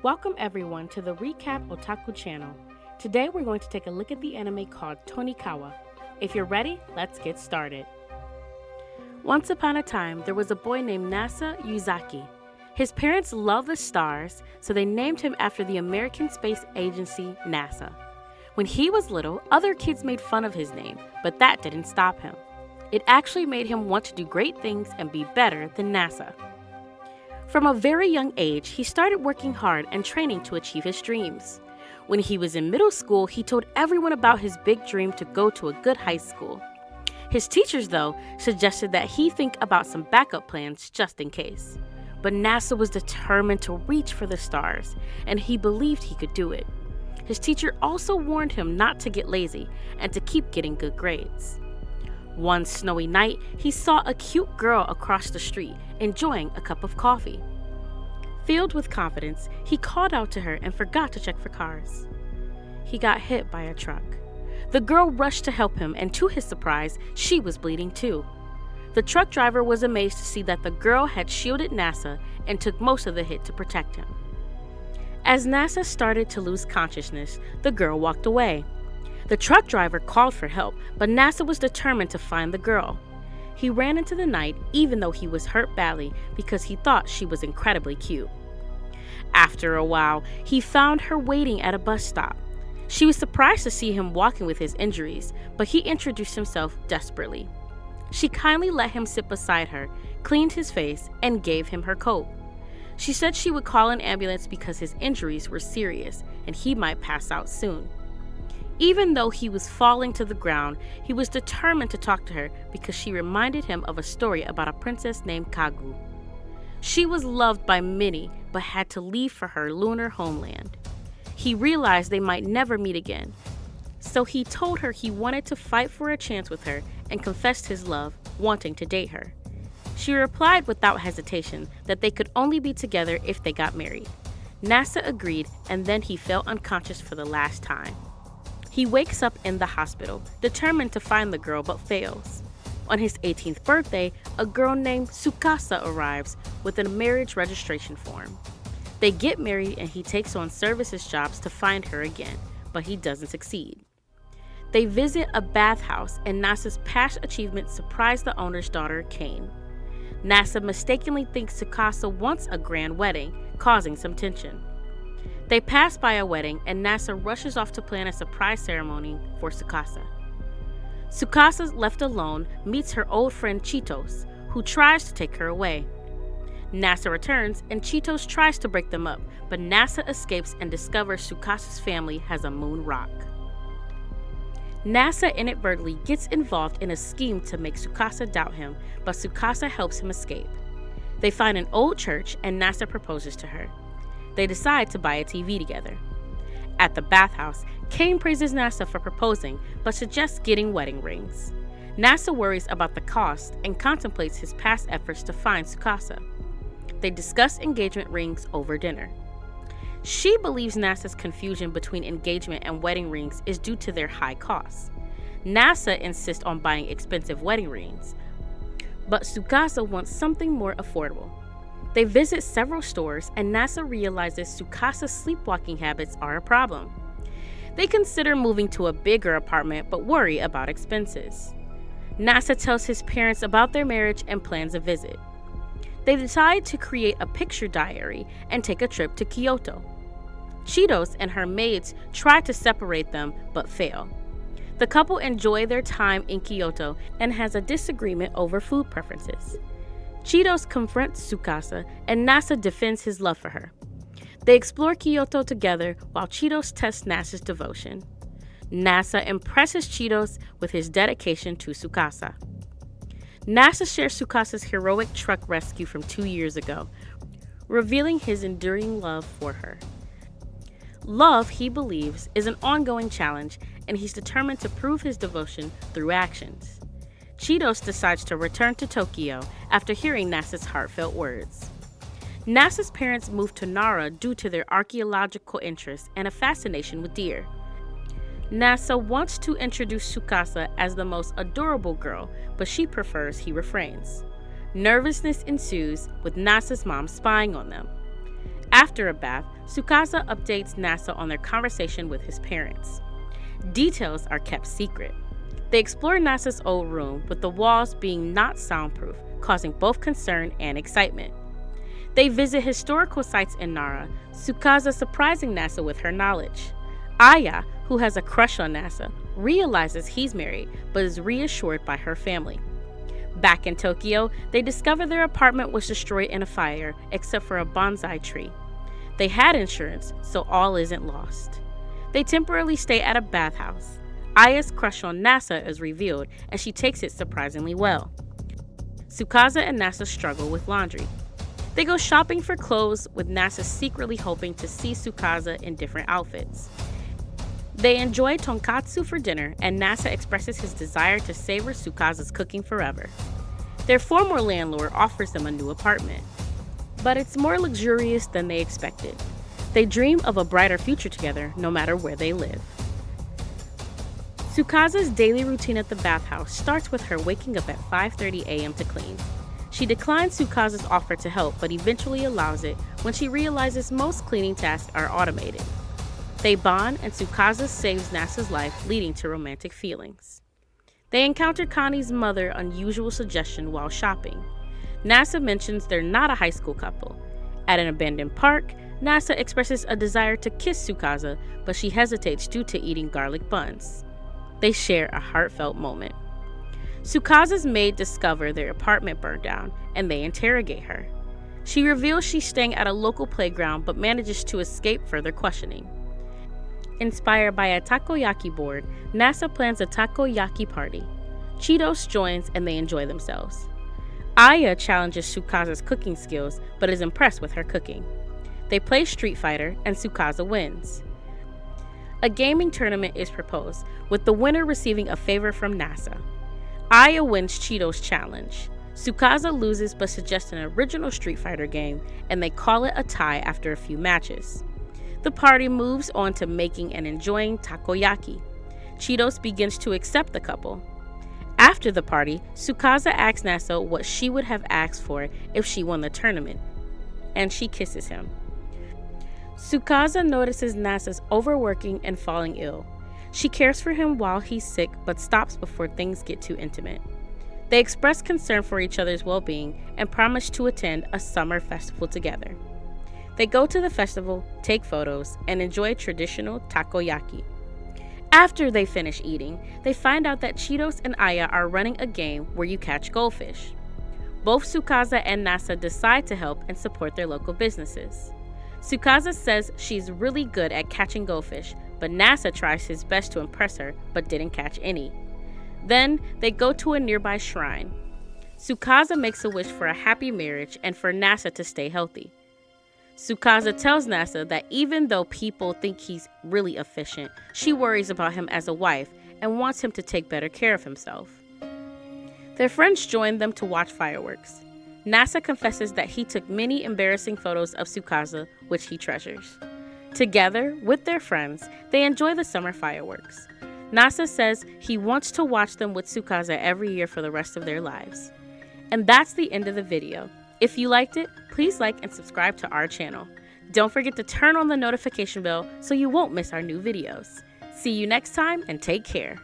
Welcome everyone to the Recap Otaku channel. Today we're going to take a look at the anime called TONIKAWA. If you're ready, let's get started. Once upon a time, there was a boy named Nasa Yuzaki. His parents loved the stars, so they named him after the American Space Agency, NASA. When he was little, other kids made fun of his name, but that didn't stop him. It actually made him want to do great things and be better than NASA. From a very young age, he started working hard and training to achieve his dreams. When he was in middle school, he told everyone about his big dream to go to a good high school. His teachers, though, suggested that he think about some backup plans just in case. But NASA was determined to reach for the stars, and he believed he could do it. His teacher also warned him not to get lazy and to keep getting good grades. One snowy night, he saw a cute girl across the street enjoying a cup of coffee. Filled with confidence, he called out to her and forgot to check for cars. He got hit by a truck. The girl rushed to help him, and to his surprise, she was bleeding too. The truck driver was amazed to see that the girl had shielded NASA and took most of the hit to protect him. As NASA started to lose consciousness, the girl walked away. The truck driver called for help, but NASA was determined to find the girl. He ran into the night even though he was hurt badly because he thought she was incredibly cute. After a while, he found her waiting at a bus stop. She was surprised to see him walking with his injuries, but he introduced himself desperately. She kindly let him sit beside her, cleaned his face, and gave him her coat. She said she would call an ambulance because his injuries were serious and he might pass out soon. Even though he was falling to the ground, he was determined to talk to her because she reminded him of a story about a princess named Kagu. She was loved by many, but had to leave for her lunar homeland. He realized they might never meet again, so he told her he wanted to fight for a chance with her and confessed his love, wanting to date her. She replied without hesitation that they could only be together if they got married. NASA agreed, and then he fell unconscious for the last time. He wakes up in the hospital, determined to find the girl, but fails. On his 18th birthday, a girl named Tsukasa arrives with a marriage registration form. They get married and he takes on services jobs to find her again, but he doesn't succeed. They visit a bathhouse and NASA's past achievements surprise the owner's daughter, Kane. NASA mistakenly thinks Tsukasa wants a grand wedding, causing some tension. They pass by a wedding and NASA rushes off to plan a surprise ceremony for Tsukasa. Tsukasa, left alone, meets her old friend Cheetos, who tries to take her away. NASA returns and Cheetos tries to break them up, but NASA escapes and discovers Tsukasa's family has a moon rock. NASA inadvertently gets involved in a scheme to make Tsukasa doubt him, but Tsukasa helps him escape. They find an old church and NASA proposes to her. They decide to buy a TV together. At the bathhouse, Kane praises NASA for proposing, but suggests getting wedding rings. NASA worries about the cost and contemplates his past efforts to find Tsukasa. They discuss engagement rings over dinner. She believes NASA's confusion between engagement and wedding rings is due to their high costs. NASA insists on buying expensive wedding rings, but Tsukasa wants something more affordable. They visit several stores and NASA realizes Tsukasa's sleepwalking habits are a problem. They consider moving to a bigger apartment but worry about expenses. NASA tells his parents about their marriage and plans a visit. They decide to create a picture diary and take a trip to Kyoto. Cheetos and her maids try to separate them but fail. The couple enjoy their time in Kyoto and has a disagreement over food preferences. Cheetos confronts Tsukasa and NASA defends his love for her. They explore Kyoto together while Cheetos tests NASA's devotion. NASA impresses Cheetos with his dedication to Tsukasa. NASA shares Tsukasa's heroic truck rescue from 2 years ago, revealing his enduring love for her. Love, he believes, is an ongoing challenge, and he's determined to prove his devotion through actions. Cheetos decides to return to Tokyo after hearing NASA's heartfelt words. NASA's parents moved to Nara due to their archaeological interest and a fascination with deer. NASA wants to introduce Tsukasa as the most adorable girl, but she prefers he refrains. Nervousness ensues, with NASA's mom spying on them. After a bath, Tsukasa updates NASA on their conversation with his parents. Details are kept secret. They explore NASA's old room, with the walls being not soundproof, causing both concern and excitement. They visit historical sites in Nara, Tsukasa surprising NASA with her knowledge. Aya, who has a crush on NASA, realizes he's married but is reassured by her family. Back in Tokyo, they discover their apartment was destroyed in a fire except for a bonsai tree. They had insurance, so all isn't lost. They temporarily stay at a bathhouse. Aya's crush on NASA is revealed, and she takes it surprisingly well. Tsukasa and NASA struggle with laundry. They go shopping for clothes, with NASA secretly hoping to see Tsukasa in different outfits. They enjoy tonkatsu for dinner, and NASA expresses his desire to savor Tsukasa's cooking forever. Their former landlord offers them a new apartment, but it's more luxurious than they expected. They dream of a brighter future together, no matter where they live. Tsukasa's daily routine at the bathhouse starts with her waking up at 5:30 a.m. to clean. She declines Tsukasa's offer to help, but eventually allows it when she realizes most cleaning tasks are automated. They bond, and Tsukasa saves NASA's life, leading to romantic feelings. They encounter Connie's mother's unusual suggestion while shopping. NASA mentions they're not a high school couple. At an abandoned park, NASA expresses a desire to kiss Tsukasa, but she hesitates due to eating garlic buns. They share a heartfelt moment. Tsukasa's maid discover their apartment burned down, and they interrogate her. She reveals she's staying at a local playground but manages to escape further questioning. Inspired by a takoyaki board, NASA plans a takoyaki party. Cheetos joins, and they enjoy themselves. Aya challenges Tsukasa's cooking skills but is impressed with her cooking. They play Street Fighter, and Tsukasa wins. A gaming tournament is proposed, with the winner receiving a favor from NASA. Aya wins Cheetos challenge. Tsukasa loses but suggests an original Street Fighter game, and they call it a tie after a few matches. The party moves on to making and enjoying takoyaki. Cheetos begins to accept the couple. After the party, Tsukasa asks NASA what she would have asked for if she won the tournament, and she kisses him. Tsukasa notices NASA's overworking and falling ill. She cares for him while he's sick, but stops before things get too intimate. They express concern for each other's well-being and promise to attend a summer festival together. They go to the festival, take photos, and enjoy traditional takoyaki. After they finish eating, they find out that Cheetos and Aya are running a game where you catch goldfish. Both Tsukasa and NASA decide to help and support their local businesses. Tsukasa says she's really good at catching goldfish, but NASA tries his best to impress her but didn't catch any. Then they go to a nearby shrine. Tsukasa makes a wish for a happy marriage and for NASA to stay healthy. Tsukasa tells NASA that even though people think he's really efficient, she worries about him as a wife and wants him to take better care of himself. Their friends join them to watch fireworks. NASA confesses that he took many embarrassing photos of Tsukasa, which he treasures. Together, with their friends, they enjoy the summer fireworks. NASA says he wants to watch them with Tsukasa every year for the rest of their lives. And that's the end of the video. If you liked it, please like and subscribe to our channel. Don't forget to turn on the notification bell so you won't miss our new videos. See you next time, and take care.